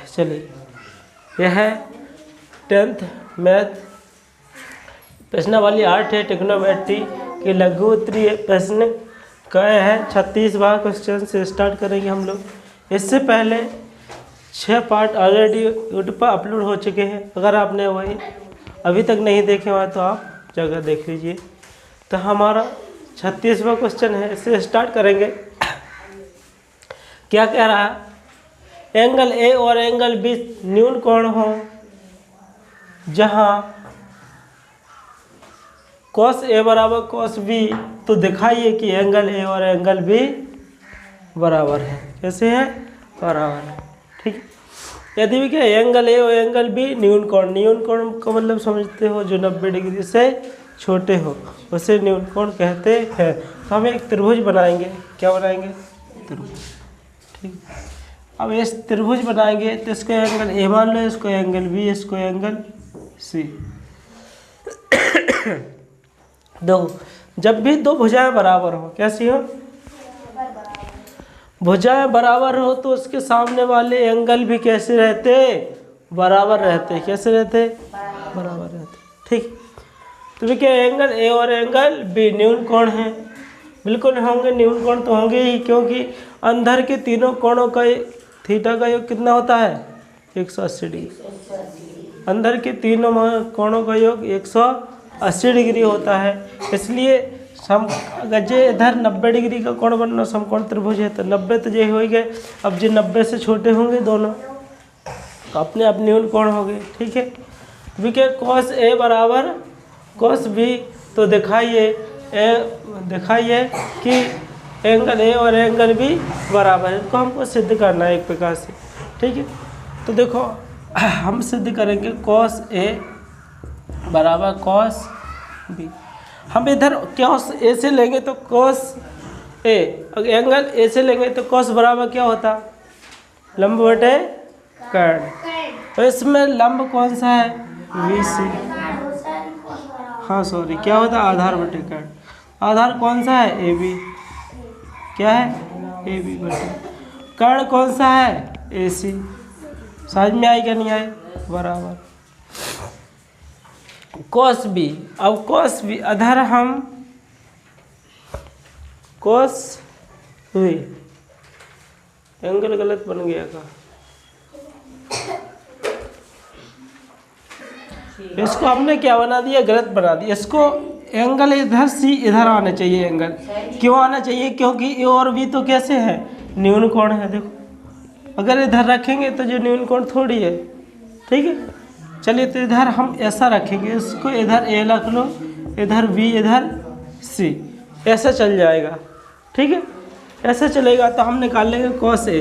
चलिए, यह है 10th मैथ प्रश्नावली 8 है, ट्रिग्नोमेट्री के लघु उत्तरीय प्रश्न का है 36वां क्वेश्चन से स्टार्ट करेंगे हम लोग। इससे पहले 6 पार्ट ऑलरेडी यूट्यूब पर अपलोड हो चुके हैं, अगर आपने वही अभी तक नहीं देखे हुआ तो आप जगह देख लीजिए। तो हमारा 36वां क्वेश्चन है, इससे स्टार्ट करेंगे। क्या कह रहा है? एंगल ए और एंगल बी न्यून कोण हो जहां cos ए बराबर cos बी, तो दिखाइए कि एंगल ए और एंगल बी बराबर है। कैसे है? बराबर है। ठीक है। यदि भी क्या एंगल ए और एंगल बी न्यून कोण का मतलब समझते हो, जो 90 डिग्री से छोटे हो उसे न्यून कोण कहते हैं। तो हम एक त्रिभुज बनाएंगे। क्या बनाएंगे? त्रिभुज। ठीक। अब इस त्रिभुज बनाएंगे तो इसको एंगल ए मान लो, इसको एंगल बी, इसको एंगल सी। दो, जब भी दो भुजाएं बराबर हो, कैसी हो? भुजाएं बराबर हो तो उसके सामने वाले एंगल भी कैसे रहते? बराबर रहते। कैसे रहते? बराबर रहते। ठीक। तो भी क्या एंगल ए और एंगल बी न्यून कोण है? बिल्कुल होंगे, न्यून कोण तो होंगे ही, क्योंकि अंदर के तीनों कोणों का थीटा का योग कितना होता है? 180 डिग्री। अंदर के तीनों कोणों का योग 180 डिग्री होता है। इसलिए अगर इधर 90 डिग्री का कोण बनना समकोण त्रिभुज है तो 90 तो ये हो गए। अब जो 90 से छोटे होंगे दोनों तो अपने आप न्यून कोण हो गए। ठीक है। विके cos ए बराबर cos बी, तो दिखाइए कि एंगल ए और एंगल बी बराबर है। इनको हमको सिद्ध करना है एक प्रकार से। ठीक है। तो देखो हम सिद्ध करेंगे cos ए बराबर cos बी। हम इधर cos ए से लेंगे तो cos ए, अगर एंगल ए से लेंगे तो cos बराबर क्या होता? लंब बटे कर्ण। तो इसमें लंब कौन सा है? BC। हाँ सॉरी, क्या होता? आधार बटे कर्ण। आधार कौन सा है? AB। क्या है? AB बटे कर्ण कौन सा है? AC। समझ में आई क्या नहीं आई? बराबर cos B। अब cos B अधर हम cos B, एंगल गलत बन गया का, इसको हमने क्या बना दिया? गलत बना दिया। इसको एंगल इधर सी इधर आना चाहिए। एंगल क्यों आना चाहिए? क्योंकि ए और बी तो कैसे है? न्यून कोण है। देखो अगर इधर रखेंगे तो जो न्यून कोण थोड़ी है। ठीक है। चलिए तो इधर हम ऐसा रखेंगे, इसको इधर ए रख लो, इधर बी, इधर सी, ऐसा चल जाएगा। ठीक है। ऐसा चलेगा तो हम निकाल लेंगे cos ए।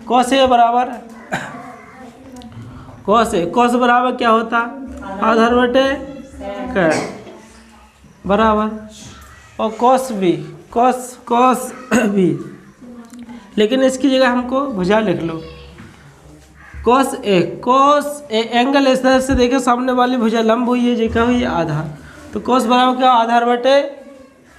cos ए बराबर cos बराबर क्या होता? आधार बटे कर्ण बराबर, और cos बी, लेकिन इसकी जगह हमको भुजा लिख लो। cos ए एंगल इस तरह से देखे, सामने वाली भुजा लंब हुई है, जी क्या हुई है? आधार। तो cos बराबर क्या? आधार बटे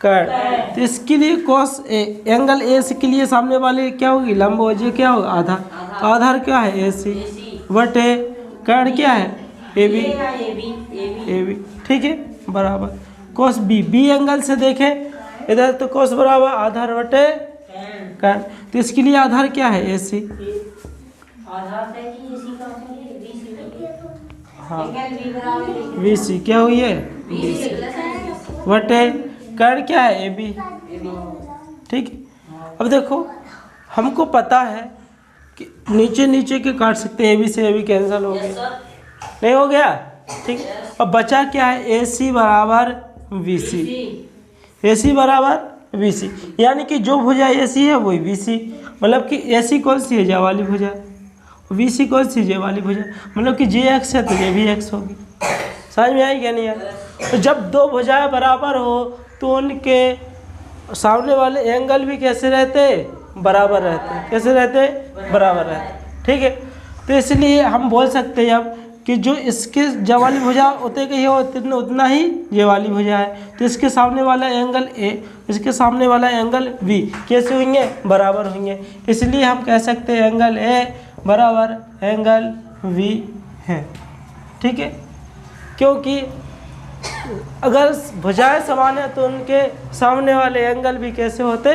कर्ण। तो इसके लिए cos ए, एंगल ए के लिए सामने वाली क्या होगी? लंब हो, जी क्या होगा? आधार। तो आधार क्या है? AC बटे कर्ण क्या है? AB। ठीक है। बराबर cos बी एंगल से देखे इधर तो cos बराबर आधार बटे कर्ण। तो इसके लिए आधार क्या है? AC। हाँ, BC क्या हुई है? BC बटे कर्ण क्या है? AB। ठीक। अब देखो हमको पता है कि नीचे के काट सकते हैं, AB से AB कैंसिल हो गया, नहीं हो गया? ठीक। अब बचा क्या है? AC बराबर BC। AC बराबर BC, यानी कि जो भुजा AC है वही BC, मतलब कि AC कौन सी है? जे वाली भुजा। BC कौन सी? जे वाली भुजा, मतलब कि जे एक्स है तो ये भी एक्स होगी। समझ में आई क्या नहीं आई? तो जब दो भुजाएं बराबर हो तो उनके सामने वाले एंगल भी कैसे रहते? बराबर रहते। कैसे रहते? बराबर रहते। ठीक है। तो इसलिए हम बोल सकते हैं अब कि जो इसके जे वाली भुजा होते कही हो उतना ही ये वाली भुजा है। तो इसके सामने वाला एंगल ए, इसके सामने वाला एंगल बी कैसे होंगे? बराबर होंगे। इसलिए हम कह सकते हैं एंगल ए बराबर एंगल V है। ठीक है, क्योंकि अगर भुजाएं समान है तो उनके सामने वाले एंगल भी कैसे होते,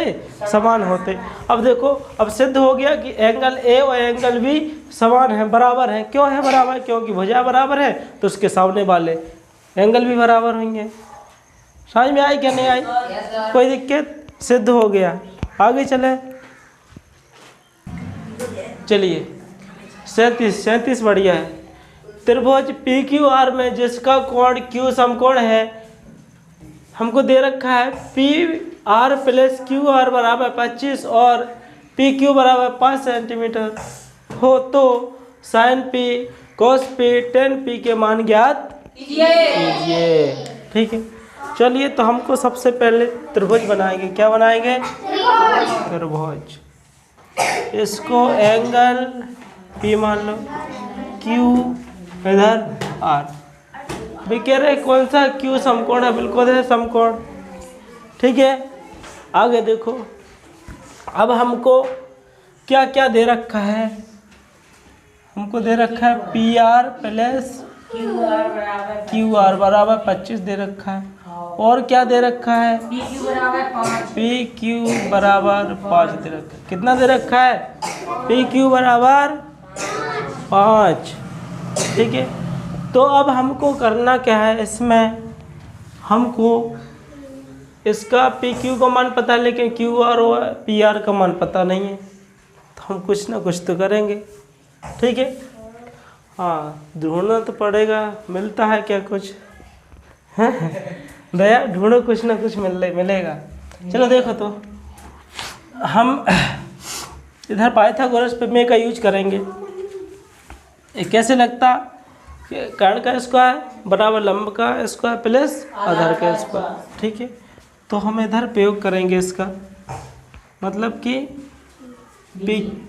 समान होते। अब देखो, अब सिद्ध हो गया कि एंगल A और एंगल B समान है, बराबर है। क्यों है बराबर? क्योंकि भुजा बराबर है तो उसके सामने वाले एंगल भी बराबर होंगे। समझ में आई क्या नहीं आई? कोई दिक्कत? सिद्ध हो गया। आगे चले, चलिए 37 बढ़िया है। त्रिभुज PQR में जिसका कोण Q समकोण है, हमको दे रखा है PR प्लस QR बराबर 25 और PQ बराबर 5 सेंटीमीटर हो तो sin P cos P tan P के मान ज्ञात कीजिए। ठीक है, चलिए तो हमको सबसे पहले त्रिभुज बनाएंगे। क्या बनाएंगे? त्रिभुज। इसको एंगल P मान लो, Q इधर R। भाई कह रहे कौन सा Q समकोण है? बिल्कुल है समकोण। ठीक है, आगे देखो, अब हमको क्या क्या दे रखा है? हमको दे रखा है PR प्लस QR बराबर 25 दे रखा है। और क्या दे रखा है? PQ बराबर 5 दे रखा है। कितना दे रखा है? PQ बराबर 5। ठीक है, तो अब हमको करना क्या है? इसमें हमको इसका PQ का मान पता है, लेकिन QR और PR का मान पता नहीं है, तो हम कुछ ना कुछ तो करेंगे। ठीक है, हाँ, ढूंढना तो पड़ेगा। मिलता है क्या कुछ? है दया, ढूंढो, कुछ ना कुछ मिलेगा। चलो देखो, तो हम इधर पाइथागोरस प्रमेय का यूज करेंगे। ये कैसे लगता? कर्ण का स्क्वायर बराबर लंब का स्क्वायर प्लस आधार का स्क्वायर। ठीक है, तो हम इधर प्रयोग करेंगे इसका, मतलब कि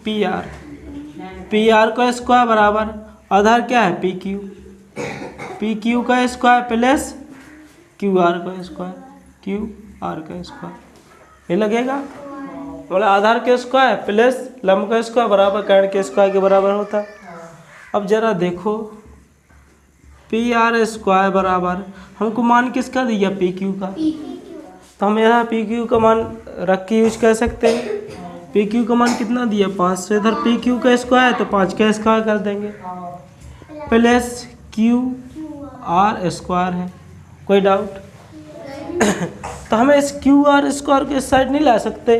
PR का स्क्वायर बराबर आधार क्या है? PQ का स्क्वायर प्लस QR का स्क्वायर। ये लगेगा, बोला आधार के स्क्वायर प्लस लंब का स्क्वायर बराबर कर्ण के स्क्वायर के बराबर होता। अब जरा देखो, PR स्क्वायर बराबर हमको मान किसका दिया? PQ का। तो हम यहाँ PQ का मान रख के यूज कर सकते हैं। PQ का मान कितना दिया? 5। से इधर PQ का स्क्वायर तो 5 का स्क्वायर कर देंगे, प्लस QR स्क्वायर है। कोई डाउट? तो हमें इस QR स्क्वायर को इस साइड नहीं ला सकते?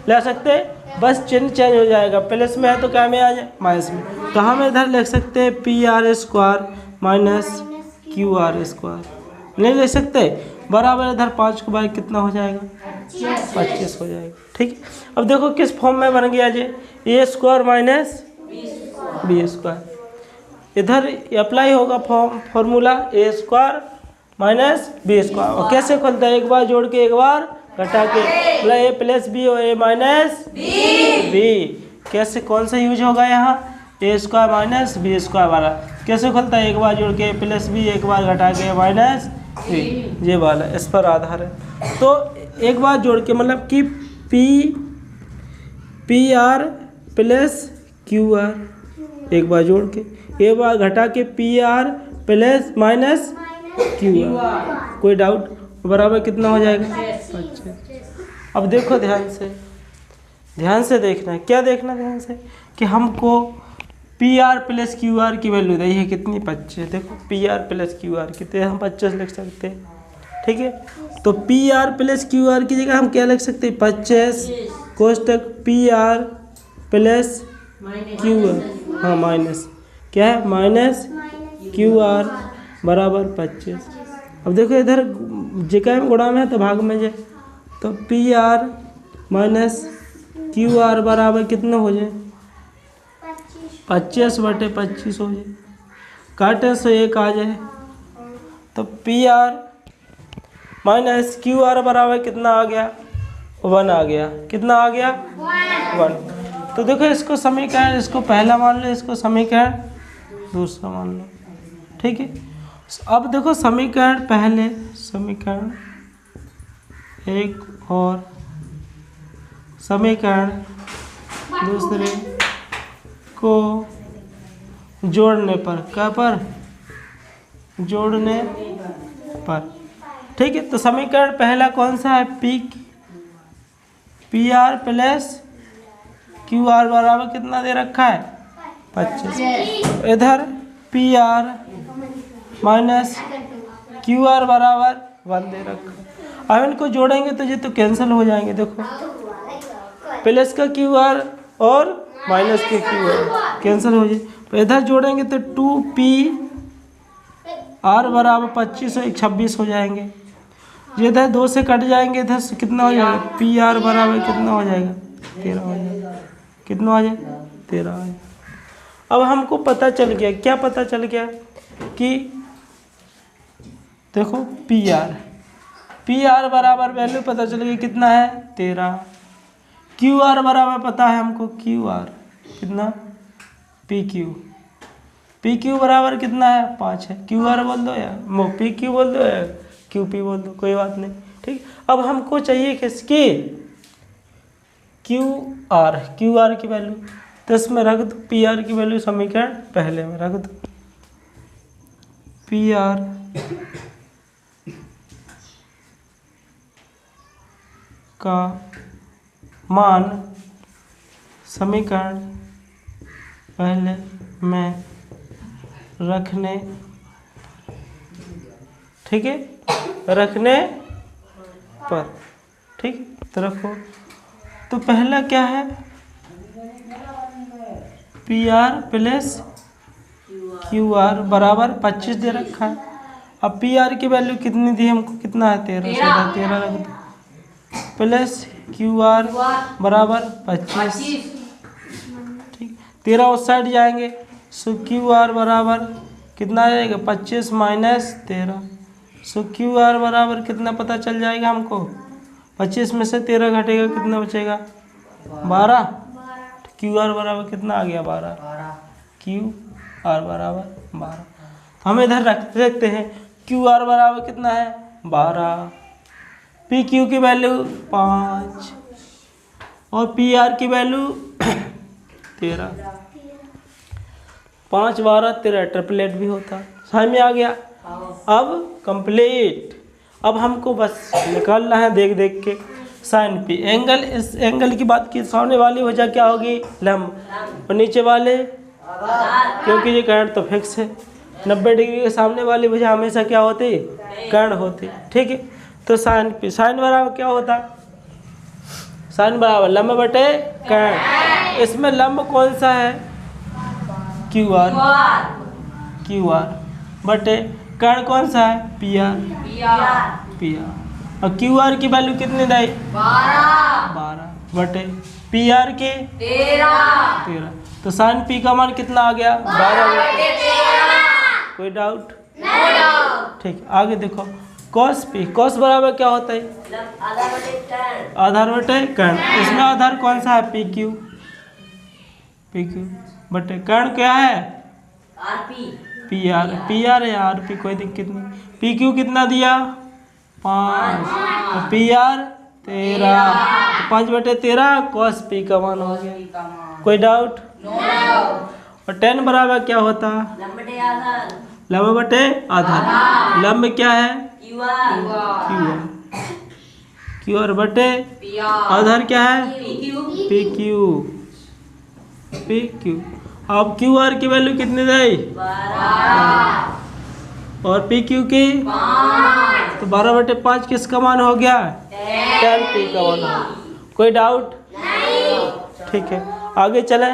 ला सकते, बस चिन्ह चेंज हो जाएगा। प्लस में है तो क्या में आ जाए? माइनस में। तो हम इधर लिख सकते हैं PR square minus QR square. नहीं लिख सकते? बराबर इधर 5 को बाई कितना हो जाएगा? 25 हो जाएगा। ठीक है, अब देखो किस फॉर्म में बन गया ये? A square minus B square. इधर अप्लाई होगा formula A square minus B square. और कैसे खुलता है? एक बार जोड़ के एक बार घटा के, मतलब A प्लस B और A माइनस B। कैसे, कौन सा यूज होगा यहाँ? A square minus B square वाला। कैसे खुलता है? एक बार जोड़ के प्लस B, एक बार घटा के माइनस B, ये वाला इस पर आधार है। तो एक बार जोड़ के, मतलब कि PR प्लस QR, एक बार जोड़ के, एक बार घटा के PR प्लस माइनस QR। कोई डाउट? बराबर कितना हो जाएगा? 25। अब देखो ध्यान से देखना है। क्या देखना ध्यान से? कि हमको PR प्लस QR की वैल्यू दी है कितनी? 25। देखो PR प्लस QR कितने, हम 25 लिख सकते हैं। ठीक है, तो PR प्लस QR की जगह हम क्या लिख सकते हैं? 25 कोष्टक PR प्लस QR, हाँ माइनस क्या है? माइनस QR बराबर 25। अब देखो इधर जगह में गुणा में है तो भाग में जाए, तो PR माइनस QR बराबर कितना हो जाए? 25/25 हो जाए। काटे से 1 आ जाए, तो PR माइनस QR बराबर कितना आ गया? 1 आ गया। कितना आ गया? 1। तो देखो इसको समीकरण, इसको पहला मान लो, इसको समीकरण दूसरा मान लो। ठीक है, अब देखो समीकरण पहले, समीकरण 1 और समीकरण दूसरे को जोड़ने पर, क्या पर, जोड़ने पर। ठीक है, तो समीकरण पहला कौन सा है, P R plus Q R बराबर कितना दे रखा है, 25। इधर P R minus Q R बराबर 1 दे रखा है। अब इनको जोड़ेंगे तो ये तो कैंसिल हो जाएंगे, देखो प्लस का क्यू आर और माइनस के क्यू आर कैंसिल हो जाए। तो इधर जोड़ेंगे तो 2p आर बराबर 25 और 26 हो जाएंगे। ये इधर 2 से कट जाएंगे, इधर से कितना हो जाएगा, पी आर बराबर कितना हो जाएगा, 13 हो जाएगा। कितना हो जाएगा, 13 हो जाएगा। अब हमको पता चल गया, क्या पता चल गया कि देखो पी आर बराबर वैल्यू पता चल गई कितना है, 13। क्यू आर बराबर पता है हमको, क्यू आर कितना, पी क्यू बराबर कितना है, 5 है। क्यू आर बोल दो या पी क्यू बोल दो या क्यू पी बोल दो, कोई बात नहीं। ठीक, अब हमको चाहिए किसकी, क्यू आर की वैल्यू, तो इसमें रख दो पी आर की वैल्यू समीकरण पहले में रख दो। पी आर का मान समीकरण पहले में रखने, ठीक है, रखने पर, ठीक, तो रखो। तो पहला क्या है, P R plus Q R बराबर 25 दे रखा है। अब पी आर की वैल्यू कितनी दी हमको, कितना है, 13, 13 रख दो, प्लस क्यू आर बराबर 25, ठीक, 13 उस साइड जाएंगे, सो क्यू आर बराबर कितना आ जाएगा, 25 माइनस 13, सो क्यू आर बराबर कितना पता चल जाएगा हमको, 25 में से 13 घटेगा, कितना बचेगा, 12। क्यू आर बराबर कितना आ गया, 12, क्यू आर बराबर 12। हम इधर रख सकते हैं, क्यू आर बराबर कितना है, 12, पी क्यू की वैल्यू 5 और पी आर की वैल्यू 13, 5, 12, 13 ट्रिपलेट भी होता, समझ में आ गया। अब कंप्लीट, अब हमको बस निकालना है देख देख के साइन पी। एंगल, इस एंगल की बात की, सामने वाली वजह क्या होगी, लंब, और नीचे वाले, क्योंकि ये कर्ण तो फिक्स है, 90 डिग्री के सामने वाली वजह हमेशा क्या होती, कर्ण होती, ठीक है। तो साइन पी, साइन बराबर क्या होता, साइन बराबर लंब बटे कर्ण। इसमें लंब कौन सा है, क्यू आर बटे कर्ण कौन सा है, पी आर। और क्यू आर की वैल्यू कितनी दी, 12 बटे पी आर के 13। तो साइन पी का मान कितना आ गया, 12 बटे 13। कोई डाउट, ठीक, आगे देखो कॉस पी, कॉस बराबर क्या होता है, आधार बटे कर्ण। इसमें आधार कौन सा है, पी क्यू बटे कर्ण क्या है, पी आर है, आर पी, कोई दिक्कत नहीं। पी क्यू कितना दिया, 5, और पी आर 13, तो 5 बटे 13 कॉस पी का मान हो गया, कोई डाउट। और 10 बराबर क्या होता, लंब बटे आधार, लंब क्या है, क्यू आर बटे आधार क्या है, पी क्यू। अब क्यू आर की वैल्यू कितनी दी, 12, और पी क्यू की 5, तो 12 बटे 5 किसका मान हो गया, 10 पी का मान हो गया, कोई डाउट, ठीक है, आगे चले।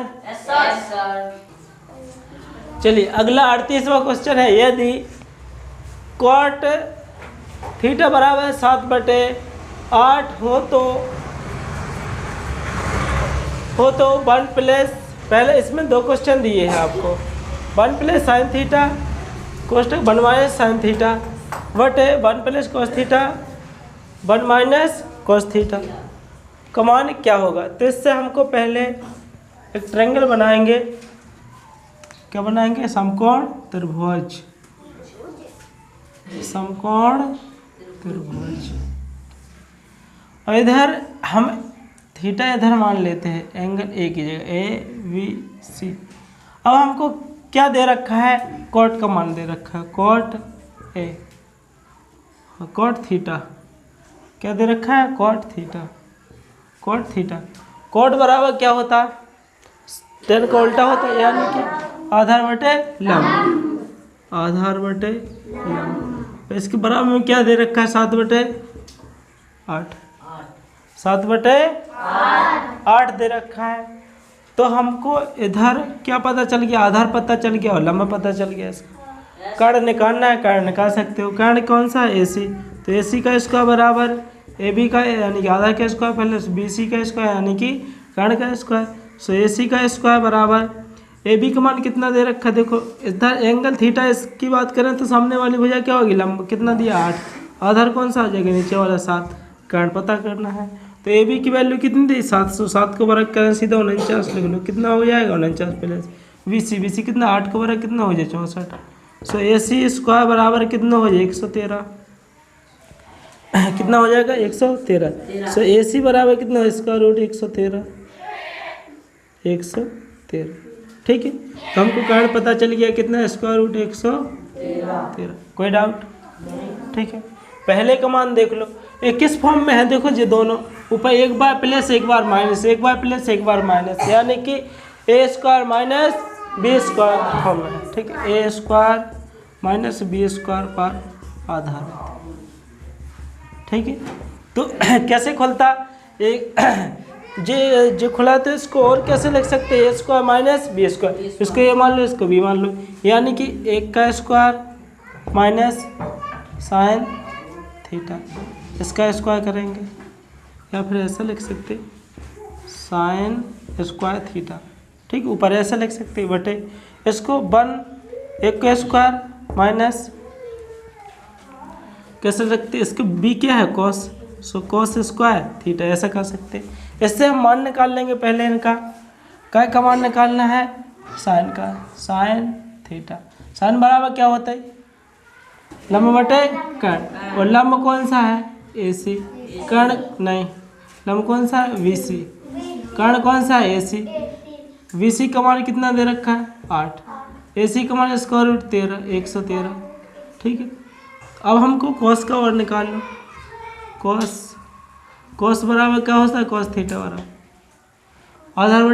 चलिए अगला 38वां क्वेश्चन है, यदि कॉट थीटा बराबर 7 बटे 8 हो तो 1 प्लस, पहले इसमें 2 क्वेश्चन दिए हैं आपको, 1 प्लस साइन थीटा कोष्टक 1 माइनस साइन थीटा बटे 1 plus cos theta 1 minus cos theta का मान क्या होगा। तो इससे हमको पहले एक ट्रायंगल बनाएंगे, क्या बनाएंगे, समकोण त्रिभुज, और इधर हम थीटा इधर मान लेते हैं, एंगल ए की जगह, ए वी सी। अब हमको क्या दे रखा है, कॉट का मान दे रखा है, कॉट ए, कॉट थीटा क्या दे रखा है, cot theta, cot theta. Cot बराबर क्या होता है, टेन का उल्टा होता है, यानी कि आधार बटे लंब, आधार बटे लंब। तो इसके बराबर में क्या दे रखा है, 7/8, 7/8 दे रखा है। तो हमको इधर क्या पता चल गया, आधार पता चल गया और लंबा पता चल गया। इसका कर्ण निकालना है, कर्ण निकाल सकते हो। कर्ण कौन सा है, AC। तो AC का स्क्वायर बराबर AB का यानी कि आधार का स्क्वायर प्लस BC का स्क्वायर यानी कि कर्ण का स्क्वायर। सो AC का स्क्वायर बराबर AB का मान कितना दे रखा है, देखो इधर एंगल थीटा इसकी बात करें तो सामने वाली भुजा क्या होगी, लंब कितना दिया 8, आधार कौन सा आ जाएगा, नीचे वाला 7, कर्ण पता करना है। तो AB की वैल्यू कितनी दी, 707 को वर्ग करें सीधा 49 लिख लो, कितना हो जाएगा 49 प्लस BC कितना 8 को वर्ग कितना हो जाए 64। सो AC स्क्वायर बराबर कितना हो जाए 113, कितना हो जाएगा 113। सो AC बराबर कितना, स्क्वायर रूट 113, 113, ठीक है। तो हमको कर्ण पता चल गया कितना, स्क्वायर रूट 113। कोई डाउट, ठीक है। पहले का मान देख लो, ये किस फॉर्म में है, देखो ये दोनों ऊपर एक बार प्लस एक बार माइनस, एक बार प्लस एक बार माइनस, यानी कि A square minus B square form है, ठीक है। A square minus B square पर आधार, ठीक है। तो कैसे खुलता, एक जो खुला तो इसको और कैसे लिख सकते हैं, ए स्क्वायर माइनस बी स्क्वायर, इसको ए मान लो इसको बी मान लो, यानी कि 1 का स्क्वायर माइनस साइन थीटा, इसका स्क्वायर करेंगे या फिर ऐसा लिख सकते साइन स्क्वायर थीटा, ठीक। ऊपर ऐसा लिख सकते बटे इसको 1 का स्क्वायर माइनस कैसे रखते, इसके बी क्या है cos, so cos square theta, ऐसा कर सकते। इससे हम मान निकाल लेंगे पहले इनका, का मान निकालना है, साइन का, साइन थीटा। साइन बराबर क्या होता है, लंब बटे कर्ण, और लंब कौन सा है AC, कर्ण नहीं, लंब कौन सा है BC, कर्ण कौन सा है AC। BC का मान कितना दे रखा है 8, AC का मान स्क्वायर रूट 13, 113, ठीक है। अब हमको कॉस का और निकाल लो, कॉस बराबर क्या होता है, कॉस थीटा बराबर आधार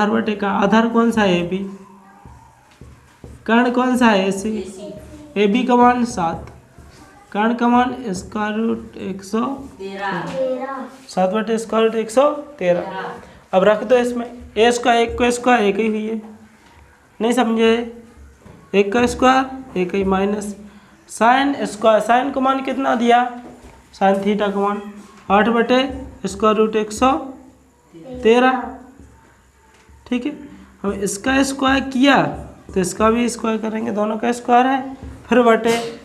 बटे का, आधार कौन सा है AB, कर्ण कौन सा है AC, AB का मान 7, कर्ण का मान स्क्वायर रूट 113, 7 स्क्वायर रूट 113। अब रख दो इसमें, ए स्क्वायर 1 को स्क्वायर एक ही हुई है, नहीं समझे, 1 का स्क्वायर एक ही माइनस साइन स्क्वायर, साइन का मान कितना दिया, साइन थीटा का मान 8 स्क्वायर रूट 113, ठीक है। हम इसका स्क्वायर किया तो इसका भी स्क्वायर करेंगे, दोनों का स्क्वायर है, फिर बटे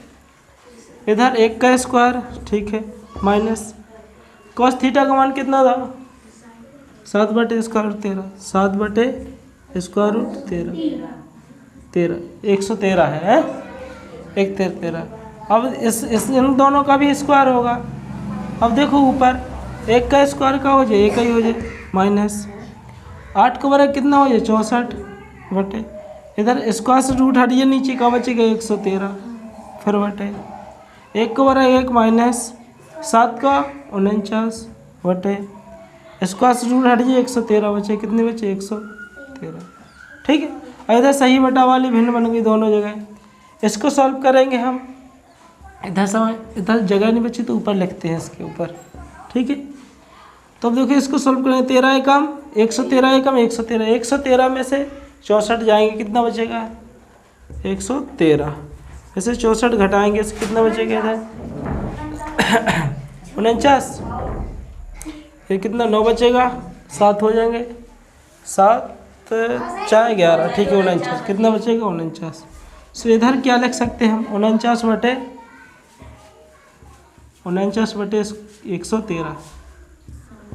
इधर 1 का स्क्वायर, ठीक है, माइनस कॉस थीटा का मान कितना था 7 स्क्वायर रूट 13, 7 स्क्वायर रूट 13, 113 है, 113। अब इस इन दोनों का भी स्क्वायर होगा। अब देखो ऊपर 1 का स्क्वायर का हो जाए, एक ही हो जाए, माइनस 8 का वर्ग कितना हो जाए 64 बटे, इधर स्क्वायर से रूट हटिए, नीचे का बचेगा 113, फिर बटे 1 का वर्ग 1 माइनस 7 का 49 बटे स्क्वायर से रूट हटिए 113 बचे, कितने बचे 113, ठीक है। और इधर सही बटा वाली भिन्न बन गई दोनों जगह। इसको सॉल्व करेंगे हम, इधर जगह नहीं बची तो ऊपर लिखते हैं इसके ऊपर, ठीक है। तो अब देखिए इसको सॉल्व करेंगे, 13 एकम 113 एकम 113, 113 में से 64 जाएंगे, कितना बचेगा 113, ऐसे 64 घटाएंगे इससे कितना बचेगा इधर 49, फिर कितना 9 बचेगा, 7 हो जाएंगे, 7 4 11, ठीक है 49, कितना बचेगा 49। सो इधर क्या लिख सकते हैं हम 49 बटे 113,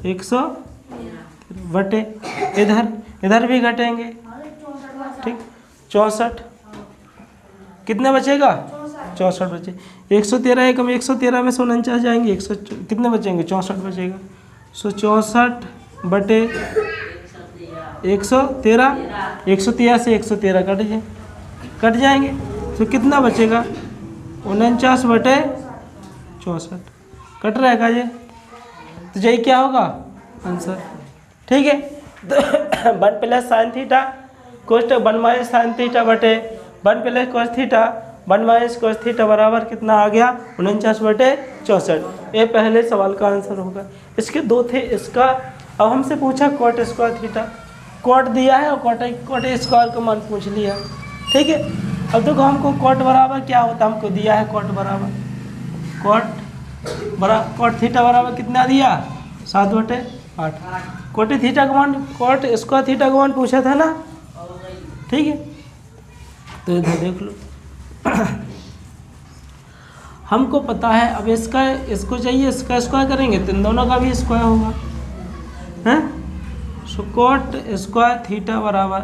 100 बटे इधर भी घटेंगे, ठीक 64, कितने बचेगा 64 बचे, 113 एकम 113 में से 49 जाएंगे, 100 कितने बचेंगे 64 बचेगा। सो 64 बटे 113, 113 से 113 कट जाएंगे तो कितना बचेगा? 49/64 कट रहेगा ये, तो यही क्या होगा आंसर। ठीक है, तो 1 + sin थीटा कोष्टक 1 - sin थीटा बटे 1 + cos थीटा 1 - cos थीटा बराबर कितना आ गया? 49/64। ये पहले सवाल का आंसर होगा। इसके दो थे, इसका अब हमसे पूछा cot स्क्वायर थीटा, cot दिया है और cot स्क्वायर का मान पूछ लिया। ठीक है, अब देखो हमको cot बराबर क्या होता है, हमको दिया है cot थीटा बराबर कितना दिया? 7/8। cot थीटा का मान, cot स्क्वायर थीटा का मान पूछा था ना। ठीक है, तो इधर देख लो हमको पता है। अब इसको चाहिए, इसका स्क्वायर करेंगे तो इन दोनों का भी स्क्वायर होगा, हैं? सो cot स्क्वायर थीटा बराबर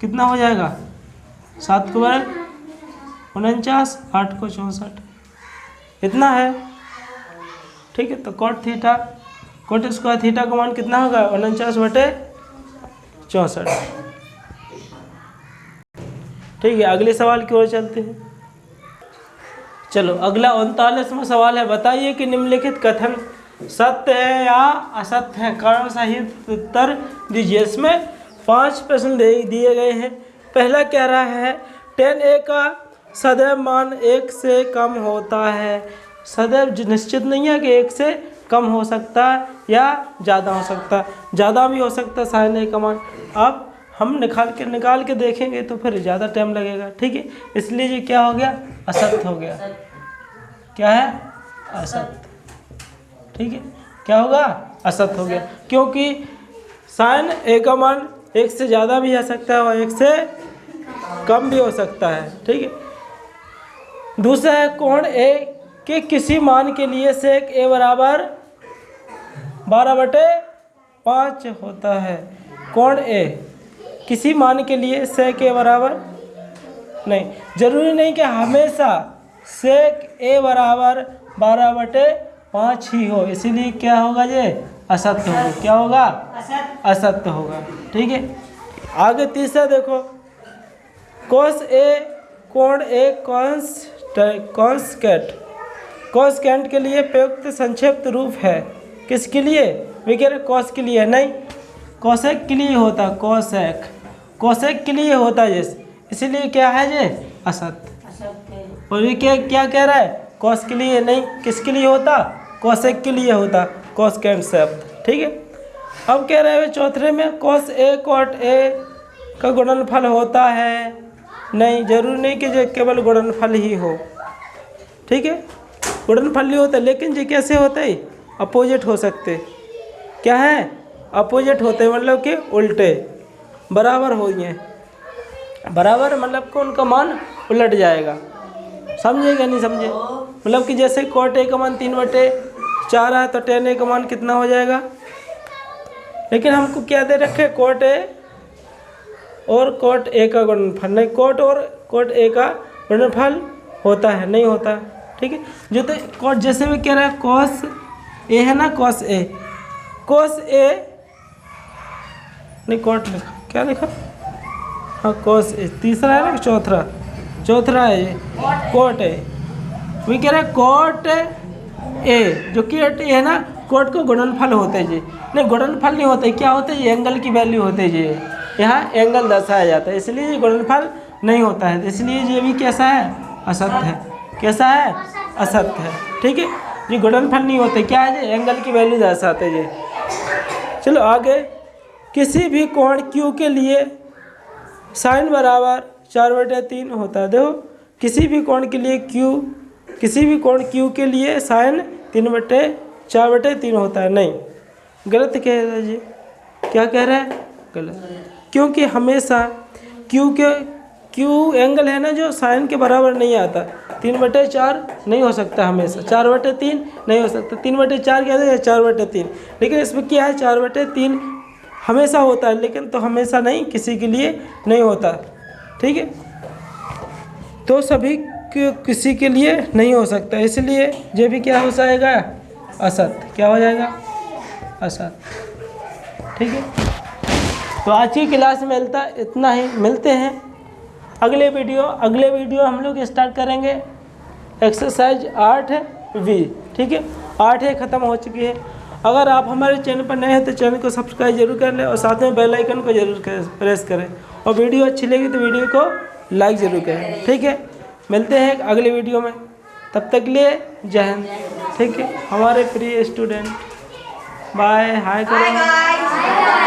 कितना हो जाएगा? 7 को 49, 8 को 64, इतना है। ठीक है, तो cot स्क्वायर थीटा का मान कितना होगा? 49/64। ठीक है, अगले सवाल की ओर चलते हैं। चलो, अगला 39वां सवाल है। बताइए कि निम्नलिखित कथन सत्य है या असत्य है, कारण सहित उत्तर दीजिए। इसमें 5 प्रश्न दिए गए हैं। पहला कह रहा है 10a का सदैव मान 1 से कम होता है। सदैव निश्चित नहीं है कि 1 से कम हो सकता है या ज़्यादा हो सकता है, ज़्यादा भी हो सकता है sin a का मान। अब हम निकाल के देखेंगे तो फिर ज़्यादा टाइम लगेगा। ठीक है, इसलिए ये क्या हो गया? असत्य हो गया। क्या है? असत्य। ठीक है, क्या होगा? असत्य हो गया, क्योंकि sin a का मान 1 से ज़्यादा भी आ सकता है और 1 से कम भी हो सकता है। ठीक है, दूसरा है कोण a के किसी मान के लिए sec a बराबर 12/5 होता है। कोण a किसी मान के लिए sec a बराबर नहीं, जरूरी नहीं कि हमेशा sec a बराबर 12/5 ही हो, इसीलिए क्या होगा? ये असत्य होगा। क्या होगा? असत्य होगा। ठीक है, आगे तीसरा देखो, cos a कोण a कॉन्स्टेंट के लिए प्रयुक्त संक्षिप्त रूप है। किसके लिए? वे कह रहे cos के लिए नहीं, कोसेक के लिए होता, कोसेक के लिए होता है, इसीलिए क्या है ये? असत्य। और ये क्या कह रहा है? cos के लिए नहीं, किसके लिए होता? कोसेक के लिए होता, कोसेकेंट शब्द। ठीक है, अब कह रहे हैं चौथे में cos a cot a का गुणनफल होता है। नहीं, जरूरी नहीं कि जो केवल गुणनफल ही हो। ठीक है, गुणनफल ही होता है, लेकिन ये कैसे होता है? अपोजिट हो सकते। क्या है? अपोजिट होते हैं, मतलब कि उल्टे बराबर हो गए। बराबर मतलब कि उनका मान उलट जाएगा। समझेगा नहीं समझे? मतलब कि जैसे cot a का मान 3/4 है तो tan a का मान कितना हो जाएगा? लेकिन हमको क्या दे रखे? cot a और cot a का गुणनफल। नहीं, cot और cot a का गुणनफल होता है, नहीं होता। ठीक है, जो तो cot जैसे मैं कह रहा है cos a है ना, cos a नहीं, cot लिखा, क्या लिखा? हाँ, cos a तीसरा है ना, चौथा है ये cot a। मैं कह रहा है cot a, जो कि है ना, cot को गुणनफल होते हैं जी। नहीं, गुणनफल नहीं होते, क्या होते हैं? ये एंगल की वैल्यू होते हैं जी। यहाँ एंगल दर्शाया जाता है, इसलिए ये गुणनफल नहीं होता है। इसलिए ये भी कैसा है? असत्य है। कैसा है? असत्य है। ठीक है, ये गुणनफल नहीं होते, क्या है? ये एंगल की वैल्यू दर्शाते हैं। चलो आगे, किसी भी कोण Q के लिए sin बराबर 4/3 होता है। देखो, किसी भी कोण के लिए Q के लिए sin 4/3 होता है। नहीं, गलत कह रहा है जी। क्या कह रहा है? गलत, क्योंकि हमेशा Q एंगल है ना, जो sin के बराबर नहीं आता। 3/4 नहीं हो सकता हमेशा, 4/3 नहीं हो सकता। 3/4 क्या है? 4/3। लेकिन इसमें क्या है? 4/3 हमेशा होता है, लेकिन तो हमेशा नहीं, किसी के लिए नहीं होता। ठीक है, तो सभी किसी के लिए नहीं हो सकता, इसलिए ये भी क्या हो जाएगा? असत्य। क्या हो जाएगा? असत्य। ठीक है। तो आज की क्लास में इतना ही। मिलते हैं अगले वीडियो हम लोग स्टार्ट करेंगे एक्सरसाइज 8V। ठीक है, 8 ख़त्म हो चुकी है। अगर आप हमारे चैनल पर नए हैं तो चैनल को सब्सक्राइब जरूर कर लें और साथ में बेल आइकन को जरूर प्रेस करें, और वीडियो अच्छी लगी तो वीडियो को लाइक ज़रूर करें। ठीक है, मिलते हैं अगले वीडियो में, तब तक के लिए जय हिंद। ठीक है हमारे प्रिय स्टूडेंट, बाय, हाय करो।